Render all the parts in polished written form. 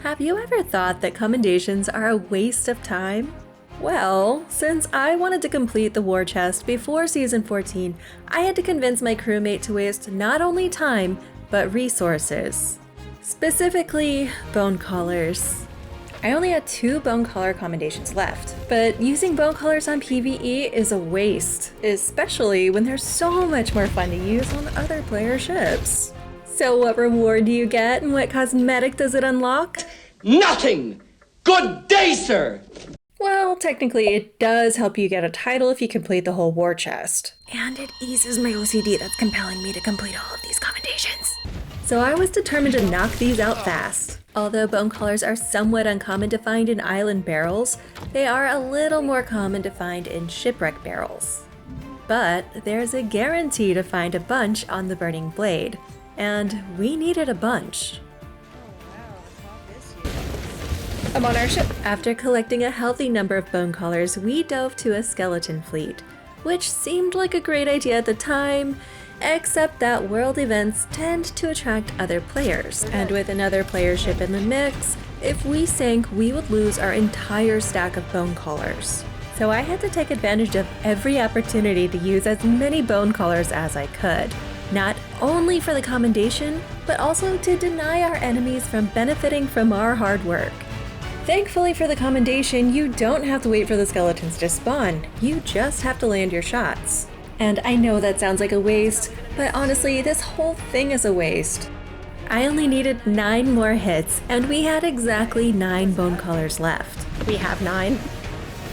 Have you ever thought that commendations are a waste of time? Well, since I wanted to complete the war chest before Season 14, I had to convince my crewmate to waste not only time, but resources. Specifically, bone collars. I only had 2 bone collar commendations left, but using bone collars on PvE is a waste, especially when they're so much more fun to use on other player ships. So what reward do you get and what cosmetic does it unlock? Nothing! Good day, sir! Well, technically it does help you get a title if you complete the whole war chest. And it eases my OCD that's compelling me to complete all of these commendations. So I was determined to knock these out fast. Although bone collars are somewhat uncommon to find in island barrels, they are a little more common to find in shipwreck barrels. But there's a guarantee to find a bunch on the Burning Blade, and we needed a bunch. I'm on our ship. After collecting a healthy number of bone collars, we dove to a skeleton fleet, which seemed like a great idea at the time, except that world events tend to attract other players, and with another player ship in the mix, if we sank, we would lose our entire stack of bone collars. So I had to take advantage of every opportunity to use as many bone collars as I could, not only for the commendation, but also to deny our enemies from benefiting from our hard work. Thankfully for the commendation, you don't have to wait for the skeletons to spawn, you just have to land your shots. And I know that sounds like a waste, but honestly, this whole thing is a waste. I only needed 9 more hits, and we had exactly 9 bone collars left. We have 9.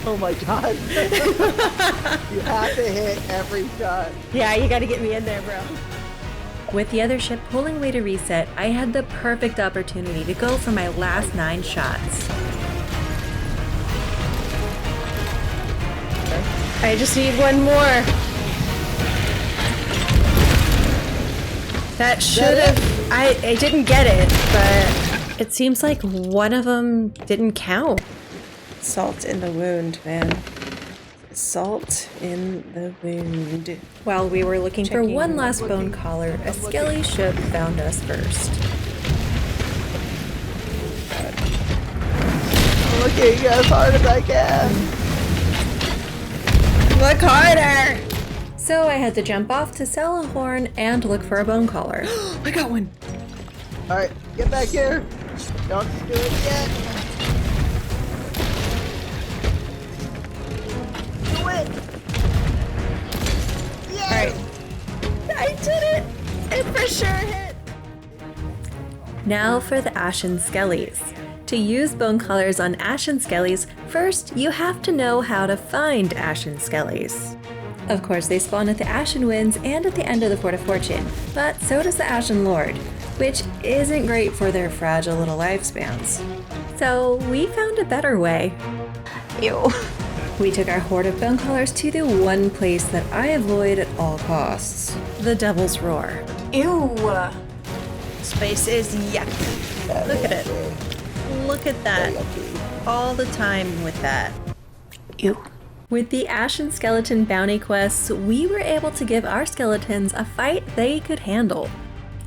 Oh my god. You have to hit every shot. Yeah, you gotta get me in there, bro. With the other ship pulling away to reset, I had the perfect opportunity to go for my last 9 shots. I just need one more. That should have... I didn't get it, but it seems like one of them didn't count. Salt in the wound, man. Salt in the wound. While we were looking for one last bone collar, a skelly ship found us first. I'm looking as hard as I can. Look harder! So I had to jump off to sell a horn and look for a bone collar. I got one! Alright, get back here. Don't do it yet. Do it! Yes! Alright. I did it! It for sure hit! Now for the Ashen Skellies. To use bone collars on Ashen Skellies, first you have to know how to find Ashen Skellies. Of course, they spawn at the Ashen Winds and at the end of the Fort of Fortune, but so does the Ashen Lord, which isn't great for their fragile little lifespans. So we found a better way. Ew. We took our horde of bone collars to the one place that I avoid at all costs, the Devil's Roar. Ew! Space is yuck. Look at it. Look at that. All the time with that. Ew. With the Ashen Skeleton bounty quests, we were able to give our skeletons a fight they could handle.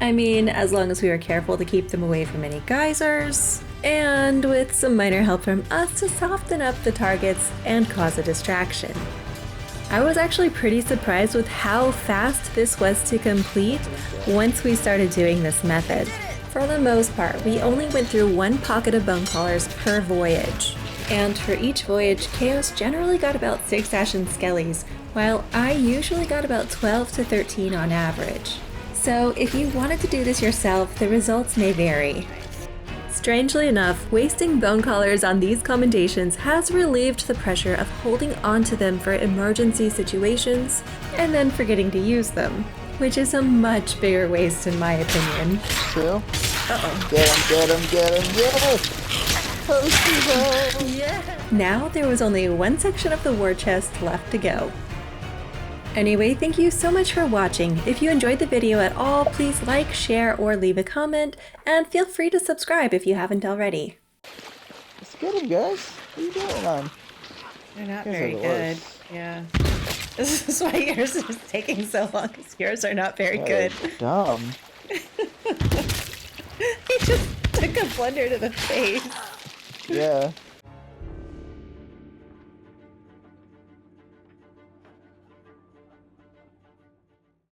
I mean, as long as we were careful to keep them away from any geysers, and with some minor help from us to soften up the targets and cause a distraction. I was actually pretty surprised with how fast this was to complete once we started doing this method. For the most part, we only went through 1 pocket of bone collars per voyage. And for each voyage, Chaos generally got about 6 Ashen Skellies, while I usually got about 12 to 13 on average. So if you wanted to do this yourself, the results may vary. Strangely enough, wasting bone collars on these commendations has relieved the pressure of holding onto them for emergency situations and then forgetting to use them, which is a much bigger waste in my opinion. True. Uh-oh. Get him, yes! Yeah. Now there was only one section of the war chest left to go. Anyway, thank you so much for watching. If you enjoyed the video at all, please like, share, or leave a comment, and feel free to subscribe if you haven't already. Let's get him, guys. What are you doing on? They're not Yours very are the good. worst. Yeah. This is why yours is taking so long, because yours are not very good. Dumb. He just Took a blunder to the face. Yeah.